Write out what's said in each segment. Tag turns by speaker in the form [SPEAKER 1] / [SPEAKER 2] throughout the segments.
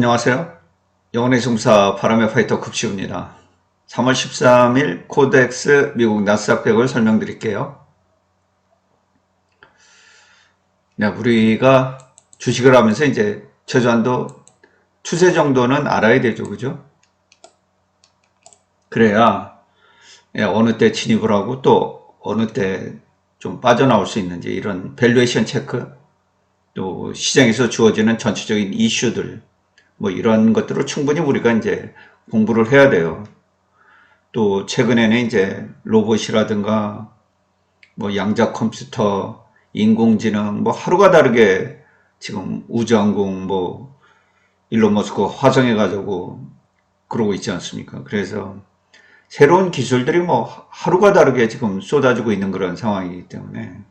[SPEAKER 1] 안녕하세요. 영혼의 중사 바람의 파이터 급시입니다. 3월 13일 코덱스 미국 나스닥 100을 설명드릴게요. 네, 우리가 주식을 하면서 이제 최소한도 추세 정도는 알아야 되죠. 그죠? 그래야 어느 때 진입을 하고 또 어느 때 좀 빠져나올 수 있는지 이런 밸류에이션 체크, 또 시장에서 주어지는 전체적인 이슈들, 뭐 이런 것들을 충분히 우리가 이제 공부를 해야 돼요. 또 최근에는 이제 로봇이라든가 뭐 양자 컴퓨터, 인공지능 뭐 하루가 다르게 지금 우주항공 뭐 일론 머스크 화성에 가자고 그러고 있지 않습니까? 그래서 새로운 기술들이 뭐 하루가 다르게 지금 쏟아지고 있는 그런 상황이기 때문에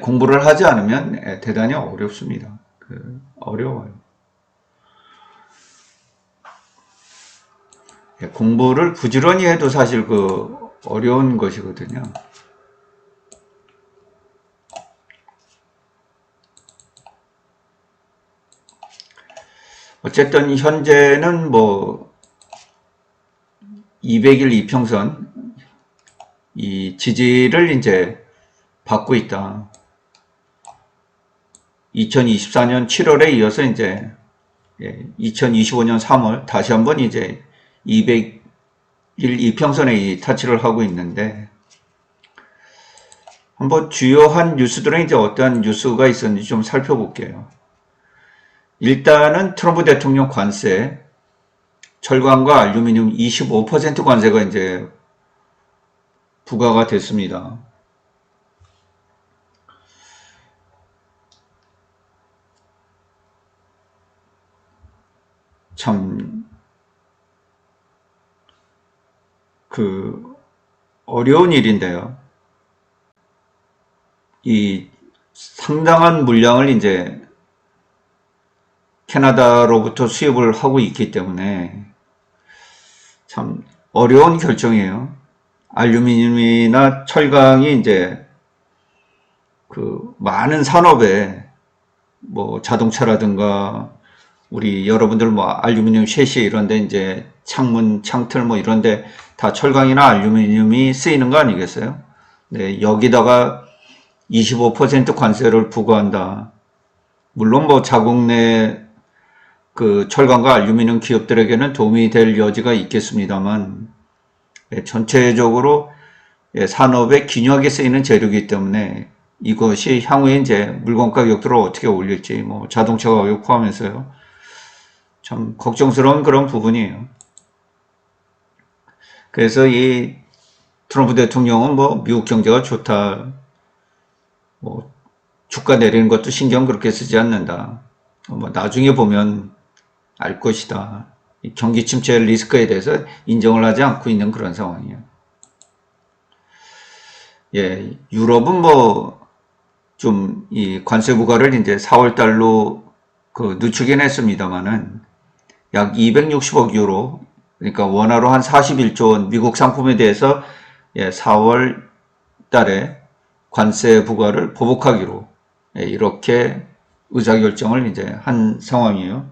[SPEAKER 1] 공부를 하지 않으면 대단히 어렵습니다. 어려워요. 공부를 부지런히 해도 사실 어려운 것이거든요. 어쨌든 현재는 뭐 200일 이평선 이 지지를 이제 받고 있다. 2024년 7월에 이어서 이제 2025년 3월 다시 한번 이제 200일 이평선에 타치를 하고 있는데, 한번 주요한 뉴스들은 이제 어떠한 뉴스가 있었는지 좀 살펴볼게요. 일단은 트럼프 대통령 관세, 철강과 알루미늄 25% 관세가 이제 부과가 됐습니다. 참, 어려운 일인데요. 이 상당한 물량을 이제 캐나다로부터 수입을 하고 있기 때문에 참 어려운 결정이에요. 알루미늄이나 철강이 이제 많은 산업에 뭐 자동차라든가 우리 여러분들 뭐 알루미늄 셰시 이런데 이제 창문, 창틀 뭐 이런데 다 철강이나 알루미늄이 쓰이는 거 아니겠어요? 네, 여기다가 25% 관세를 부과한다. 물론 뭐 자국 내 철강과 알루미늄 기업들에게는 도움이 될 여지가 있겠습니다만, 전체적으로 산업에 긴요하게 쓰이는 재료이기 때문에 이것이 향후에 이제 물건 가격들을 어떻게 올릴지, 뭐 자동차 가격 포함해서요. 참 걱정스러운 그런 부분이에요. 그래서 이 트럼프 대통령은 뭐 미국 경제가 좋다, 뭐 주가 내리는 것도 신경 그렇게 쓰지 않는다. 뭐 나중에 보면 알 것이다. 경기 침체 리스크에 대해서 인정을 하지 않고 있는 그런 상황이에요. 유럽은 뭐 좀 이 관세 부과를 이제 4월 달로 늦추긴 했습니다만은 약 260억 유로, 그러니까 원화로 한 41조 원 미국 상품에 대해서 4월 달에 관세 부과를 보복하기로 이렇게 의사결정을 이제 한 상황이에요.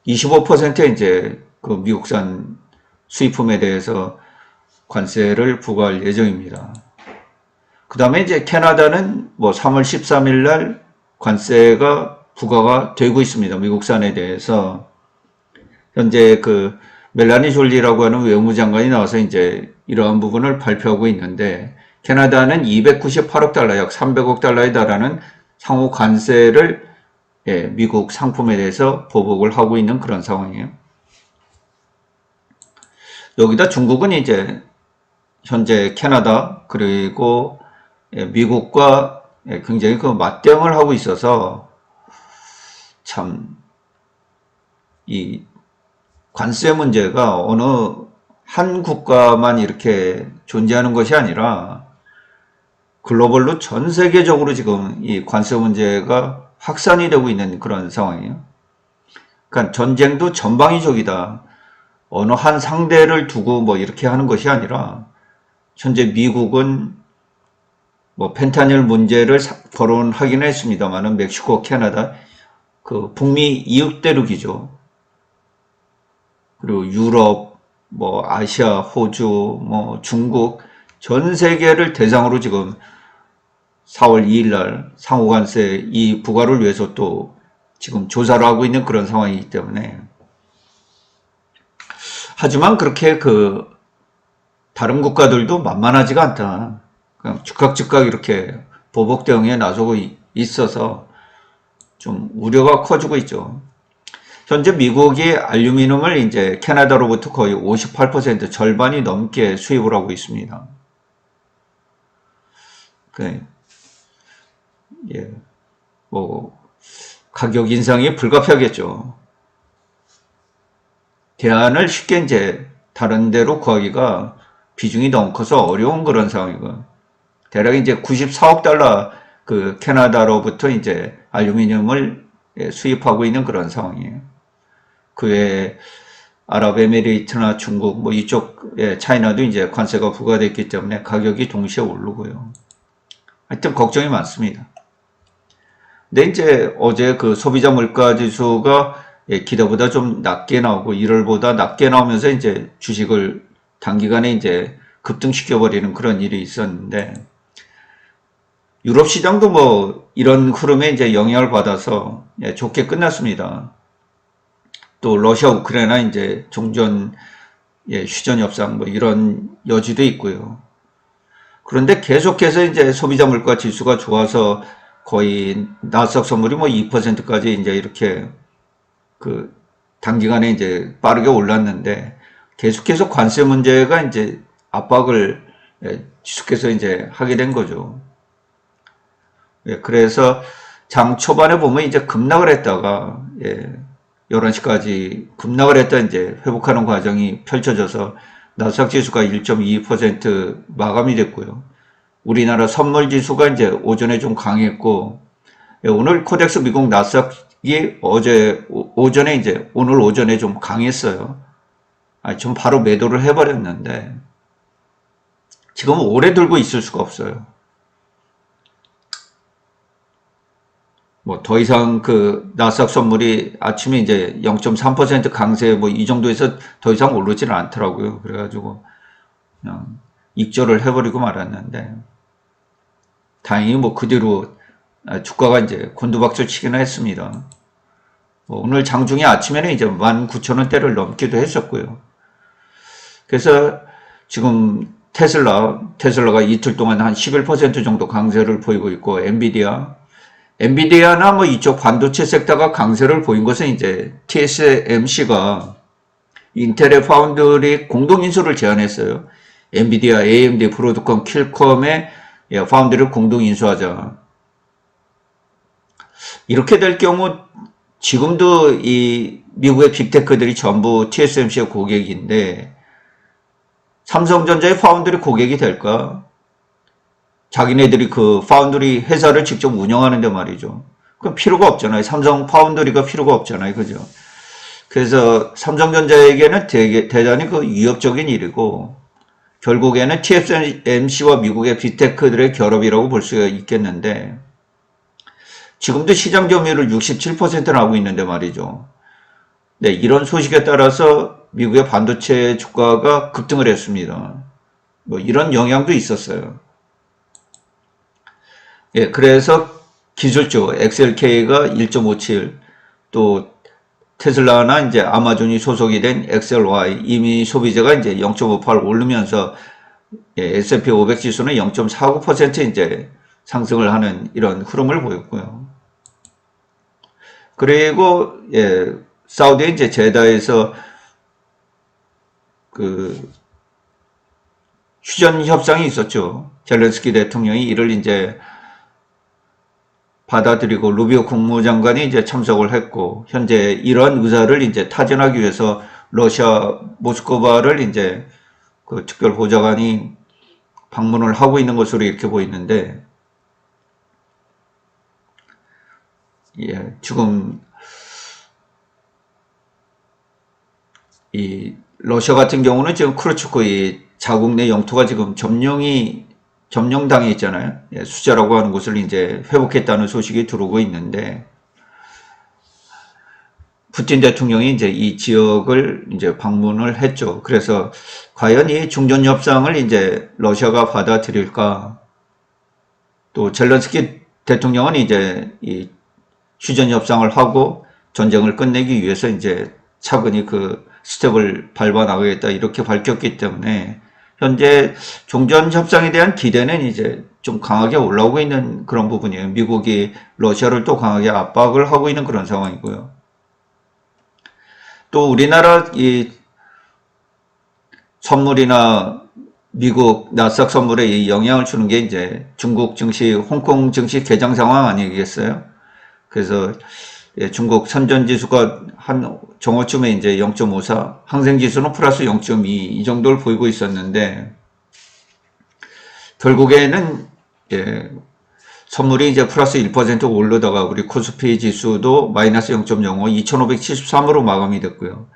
[SPEAKER 1] 25%의 이제 미국산 수입품에 대해서 관세를 부과할 예정입니다. 그 다음에 이제 캐나다는 뭐 3월 13일 날 관세가 부과가 되고 있습니다. 미국산에 대해서. 현재 멜라니 졸리라고 하는 외무장관이 나와서 이제 이러한 부분을 발표하고 있는데, 캐나다는 298억 달러, 약 300억 달러에 달하는 상호 관세를 미국 상품에 대해서 보복을 하고 있는 그런 상황이에요. 여기다 중국은 이제 현재 캐나다 그리고 미국과 굉장히 맞대응을 하고 있어서 참 이 관세 문제가 어느 한 국가만 이렇게 존재하는 것이 아니라 글로벌로 전 세계적으로 지금 이 관세 문제가 확산이 되고 있는 그런 상황이에요. 그러니까 전쟁도 전방위적이다. 어느 한 상대를 두고 뭐 이렇게 하는 것이 아니라 현재 미국은 뭐 펜타닐 문제를 거론하긴 했습니다만은 멕시코, 캐나다 그 북미 이웃 대륙이죠. 그리고 유럽, 뭐 아시아, 호주, 뭐 중국 전 세계를 대상으로 지금 4월 2일 날 상호관세 이 부과를 위해서 또 지금 조사를 하고 있는 그런 상황이기 때문에 하지만 그렇게 그 다른 국가들도 만만하지가 않다. 그냥 즉각 이렇게 보복 대응에 나서고 있어서 좀 우려가 커지고 있죠. 현재 미국이 알루미늄을 이제 캐나다로부터 거의 58% 절반이 넘게 수입을 하고 있습니다. 예, 뭐 가격 인상이 불가피하겠죠. 대안을 쉽게 이제 다른 데로 구하기가 비중이 너무 커서 어려운 그런 상황이고, 대략 이제 94억 달러 그 캐나다로부터 이제 알루미늄을 수입하고 있는 그런 상황이에요. 그 외에 아랍에미리트나 중국 뭐 이쪽 차이나도 이제 관세가 부과됐기 때문에 가격이 동시에 오르고요. 하여튼 걱정이 많습니다. 근데 이제 어제 그 소비자 물가 지수가 기대보다 좀 낮게 나오고 1월보다 낮게 나오면서 이제 주식을 단기간에 이제 급등시켜버리는 그런 일이 있었는데, 유럽 시장도 뭐 이런 흐름에 이제 영향을 받아서 좋게 끝났습니다. 또 러시아 우크라이나 이제 종전 휴전 협상 뭐 이런 여지도 있고요. 그런데 계속해서 이제 소비자 물가 지수가 좋아서 거의 나스닥 선물이 뭐 2%까지 이제 이렇게 그 단기간에 이제 빠르게 올랐는데, 계속해서 관세 문제가 이제 압박을 지속해서 이제 하게 된 거죠. 그래서 장 초반에 보면 이제 급락을 했다가 11시까지 급락을 했다 이제 회복하는 과정이 펼쳐져서 나스닥 지수가 1.22% 마감이 됐고요. 우리나라 선물 지수가 이제 오전에 좀 강했고, 오늘 코덱스 미국 나스닥이 어제 오전에 이제 오늘 오전에 좀 강했어요. 좀 바로 매도를 해버렸는데 지금 오래 들고 있을 수가 없어요. 뭐 더 이상 그 나스닥 선물이 아침에 이제 0.3% 강세 뭐 이 정도에서 더 이상 오르지는 않더라고요. 그래가지고 그냥 익절을 해버리고 말았는데, 다행히 뭐 그 뒤로 주가가 이제 곤두박질 치기는 했습니다. 뭐 오늘 장중에 아침에는 이제 19,000원대를 넘기도 했었고요. 그래서 지금 테슬라가 이틀 동안 한 11% 정도 강세를 보이고 있고, 엔비디아나 뭐 이쪽 반도체 섹터가 강세를 보인 것은 이제 TSMC가 인텔의 파운드리 공동 인수를 제안했어요. 엔비디아, AMD, 브로드컴, 퀄컴의 파운드리를 공동 인수하자. 이렇게 될 경우 지금도 이 미국의 빅테크들이 전부 TSMC의 고객인데 삼성전자의 파운드리 고객이 될까? 자기네들이 그 파운드리 회사를 직접 운영하는데 말이죠. 그럼 필요가 없잖아요. 삼성 파운드리가 필요가 없잖아요. 그죠? 그래서 삼성전자에게는 대단히 그 위협적인 일이고, 결국에는 TSMC와 미국의 빅테크들의 결합이라고 볼 수가 있겠는데, 지금도 시장 점유율을 67%나 하고 있는데 말이죠. 네, 이런 소식에 따라서 미국의 반도체 주가가 급등을 했습니다. 뭐 이런 영향도 있었어요. 그래서 기술주 XLK가 1.57, 또 테슬라나 이제 아마존이 소속이 된 XLY, 이미 소비자가 이제 0.58 오르면서 S&P 500 지수는 0.49% 이제 상승을 하는 이런 흐름을 보였고요. 그리고 사우디 이제 제다에서 그 휴전 협상이 있었죠. 젤렌스키 대통령이 이를 이제 받아들이고 루비오 국무장관이 이제 참석을 했고, 현재 이러한 의사를 이제 타진하기 위해서 러시아 모스크바를 이제 그 특별 보좌관이 방문을 하고 있는 것으로 이렇게 보이는데, 지금 이 러시아 같은 경우는 지금 크루츠코 이 자국 내 영토가 지금 점령이 점령당해 있잖아요. 예, 수자라고 하는 곳을 이제 회복했다는 소식이 들어오고 있는데, 푸틴 대통령이 이제 이 지역을 이제 방문을 했죠. 그래서 과연 이 중전 협상을 이제 러시아가 받아들일까? 또 젤렌스키 대통령은 이제 이 휴전 협상을 하고 전쟁을 끝내기 위해서 이제 차근히 그 스텝을 밟아 나가겠다 이렇게 밝혔기 때문에 현재 종전 협상에 대한 기대는 이제 좀 강하게 올라오고 있는 그런 부분이에요. 미국이 러시아를 또 강하게 압박을 하고 있는 그런 상황이고요. 또 우리나라 이 선물이나 미국 나스닥 선물에 이 영향을 주는 게 이제 중국 증시, 홍콩 증시 개장 상황 아니겠어요? 그래서 예, 중국 선전지수가 한 정오쯤에 이제 0.54, 항생지수는 플러스 0.2 이 정도를 보이고 있었는데 결국에는 예, 선물이 이제 플러스 1% 오르다가 우리 코스피 지수도 마이너스 0.05, 2573으로 마감이 됐고요.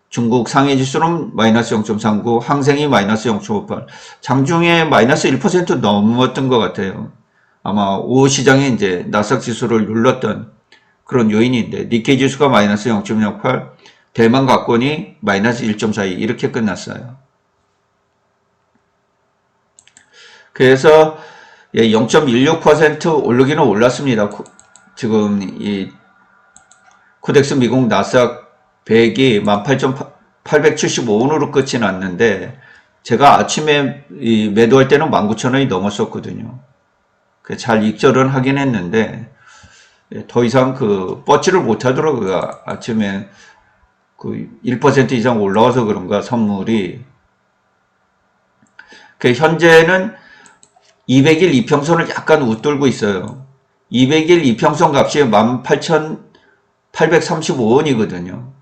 [SPEAKER 1] 중국 상해 지수는 마이너스 0.39, 항생이 마이너스 0.58, 장중에 마이너스 1% 넘었던 것 같아요. 아마 오후 시장에 이제 나스닥 지수를 눌렀던 그런 요인인데, 니케이 지수가 마이너스 0.08, 대만 가권이 마이너스 1.42 이렇게 끝났어요. 그래서 0.16% 오르기는 올랐습니다. 지금 이 코덱스 미국 나스닥 100이 18,875원으로 끝이 났는데 제가 아침에 매도할 때는 19,000원이 넘었었거든요. 잘 익절은 하긴 했는데 더 이상 그 뻗지를 못하더라고요. 아침에 그 1% 이상 올라와서 그런가 선물이. 현재는 200일 이평선을 약간 웃돌고 있어요. 200일 이평선 값이 18,835원이거든요.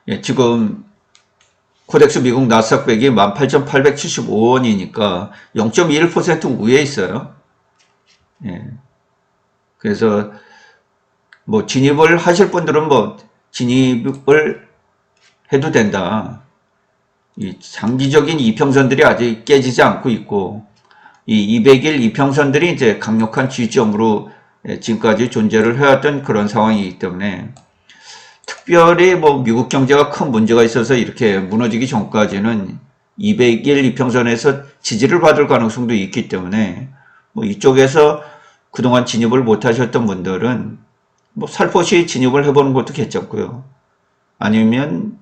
[SPEAKER 1] 예, 지금 코덱스 미국 나스닥 100이 18,875원이니까 0.21% 위에 있어요. 예. 그래서 뭐 진입을 하실 분들은 뭐 진입을 해도 된다. 이 장기적인 이평선들이 아직 깨지지 않고 있고 이 200일 이평선들이 이제 강력한 지지점으로 지금까지 존재를 해왔던 그런 상황이기 때문에 특별히 뭐 미국 경제가 큰 문제가 있어서 이렇게 무너지기 전까지는 200일 이평선에서 지지를 받을 가능성도 있기 때문에 뭐 이쪽에서 그동안 진입을 못 하셨던 분들은 뭐 살포시 진입을 해보는 것도 괜찮고요. 아니면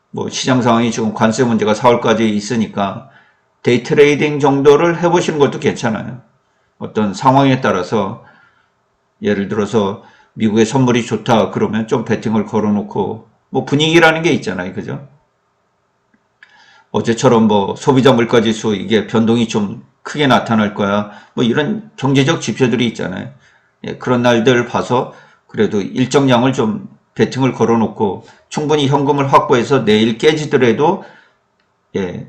[SPEAKER 1] 뭐 시장 상황이 지금 관세 문제가 4월까지 있으니까 데이 트레이딩 정도를 해보시는 것도 괜찮아요. 어떤 상황에 따라서 예를 들어서 미국의 선물이 좋다 그러면 좀 베팅을 걸어놓고 뭐 분위기라는 게 있잖아요. 그죠? 어제처럼 뭐 소비자 물가지수 이게 변동이 좀 크게 나타날 거야. 뭐 이런 경제적 지표들이 있잖아요. 예, 그런 날들 봐서 그래도 일정량을 좀 베팅을 걸어놓고 충분히 현금을 확보해서 내일 깨지더라도 예,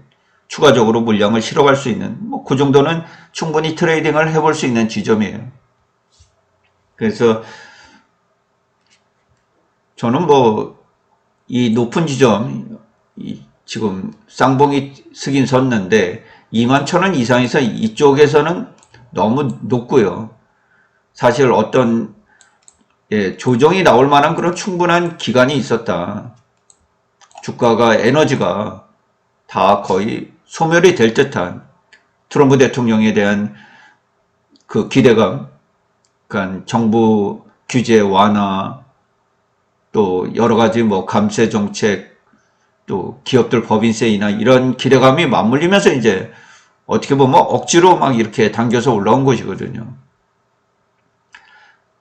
[SPEAKER 1] 추가적으로 물량을 실어갈 수 있는 뭐 그 정도는 충분히 트레이딩을 해볼 수 있는 지점이에요. 그래서 저는 뭐 이 높은 지점 지금 쌍봉이 쓰긴 섰는데 21,000원 이상에서 이쪽에서는 너무 높고요. 사실 어떤 조정이 나올 만한 그런 충분한 기간이 있었다. 주가가 에너지가 다 거의 소멸이 될 듯한 트럼프 대통령에 대한 그 기대감, 그러니까 정부 규제 완화, 또 여러 가지 뭐 감세 정책, 또 기업들 법인세 인하 이런 기대감이 맞물리면서 이제 어떻게 보면 억지로 막 이렇게 당겨서 올라온 것이거든요.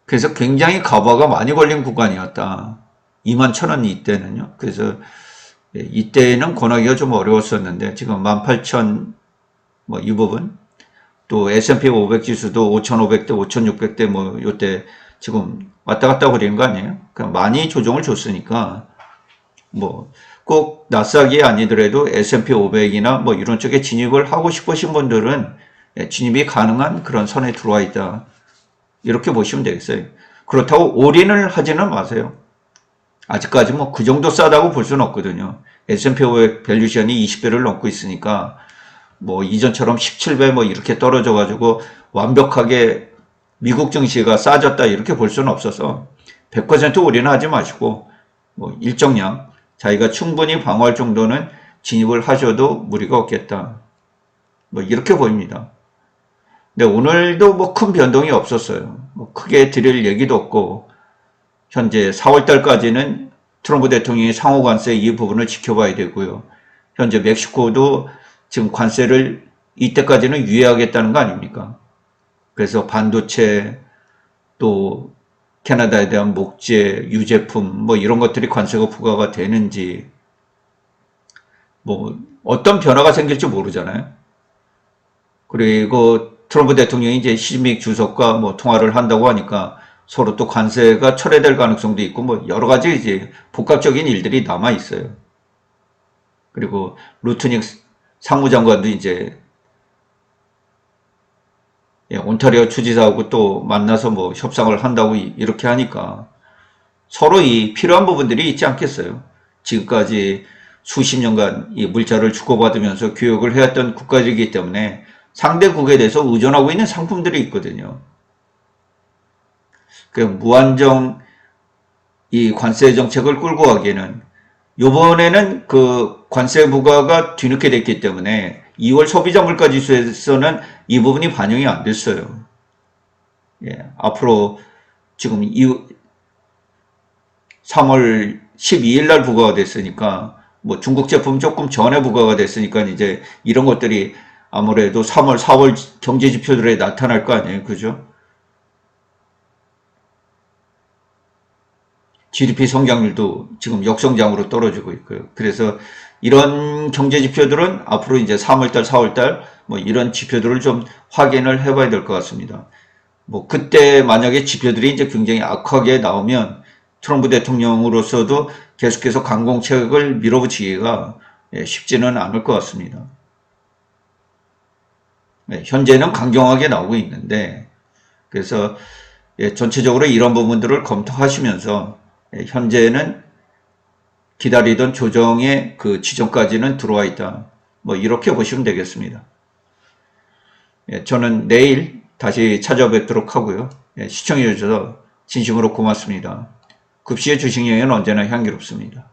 [SPEAKER 1] 그래서 굉장히 가바가 많이 걸린 구간이었다. 21,000원 이때는요. 그래서 이때는 권하기가 좀 어려웠었는데 지금 18,000 뭐 이 부분 또 S&P 500 지수도 5,500대 5,600대 뭐 요때 지금 왔다 갔다 거리는 거 아니에요? 그러니까 많이 조정을 줬으니까 뭐 꼭 나스닥이 아니더라도 S&P 500이나 뭐 이런 쪽에 진입을 하고 싶으신 분들은 진입이 가능한 그런 선에 들어와 있다. 이렇게 보시면 되겠어요. 그렇다고 올인을 하지는 마세요. 아직까지 뭐 그 정도 싸다고 볼 수는 없거든요. S&P 500 밸류션이 20배를 넘고 있으니까 뭐 이전처럼 17배 뭐 이렇게 떨어져 가지고 완벽하게 미국 증시가 싸졌다 이렇게 볼 수는 없어서 100% 올인하지 마시고 뭐 일정량 자기가 충분히 방어할 정도는 진입을 하셔도 무리가 없겠다. 뭐 이렇게 보입니다. 근데 오늘도 뭐 큰 변동이 없었어요. 뭐 크게 드릴 얘기도 없고 현재 4월달까지는 트럼프 대통령이 상호 관세 이 부분을 지켜봐야 되고요. 현재 멕시코도 지금 관세를 이때까지는 유예하겠다는 거 아닙니까? 그래서 반도체 또 캐나다에 대한 목재, 유제품 뭐 이런 것들이 관세가 부과가 되는지 뭐 어떤 변화가 생길지 모르잖아요. 그리고 트럼프 대통령이 이제 시진핑 주석과 뭐 통화를 한다고 하니까 서로 또 관세가 철회될 가능성도 있고 뭐 여러 가지 이제 복합적인 일들이 남아 있어요. 그리고 루트닉 상무장관도 이제 온타리오 주지사하고 또 만나서 뭐 협상을 한다고 이렇게 하니까 서로 이 필요한 부분들이 있지 않겠어요. 지금까지 수십 년간 이 물자를 주고받으면서 교역을 해왔던 국가들이기 때문에 상대국에 대해서 의존하고 있는 상품들이 있거든요. 그 무한정 이 관세 정책을 끌고 가기에는 요번에는 그 관세 부과가 뒤늦게 됐기 때문에 2월 소비자 물가 지수에서는 이 부분이 반영이 안 됐어요. 예, 앞으로 지금 3월 12일 날 부과가 됐으니까 뭐 중국 제품 조금 전에 부과가 됐으니까 이제 이런 것들이 아무래도 3월, 4월 경제 지표들에 나타날 거 아니에요. 그죠? GDP 성장률도 지금 역성장으로 떨어지고 있고요. 그래서 이런 경제 지표들은 앞으로 이제 3월달, 4월달 뭐 이런 지표들을 좀 확인을 해봐야 될 것 같습니다. 뭐 그때 만약에 지표들이 이제 굉장히 악하게 나오면 트럼프 대통령으로서도 계속해서 강공책을 밀어붙이기가 쉽지는 않을 것 같습니다. 현재는 강경하게 나오고 있는데 그래서 전체적으로 이런 부분들을 검토하시면서 현재는 기다리던 조정의 그 지점까지는 들어와 있다. 뭐 이렇게 보시면 되겠습니다. 저는 내일 다시 찾아뵙도록 하고요. 시청해 주셔서 진심으로 고맙습니다. 급시의 주식여행은 언제나 향기롭습니다.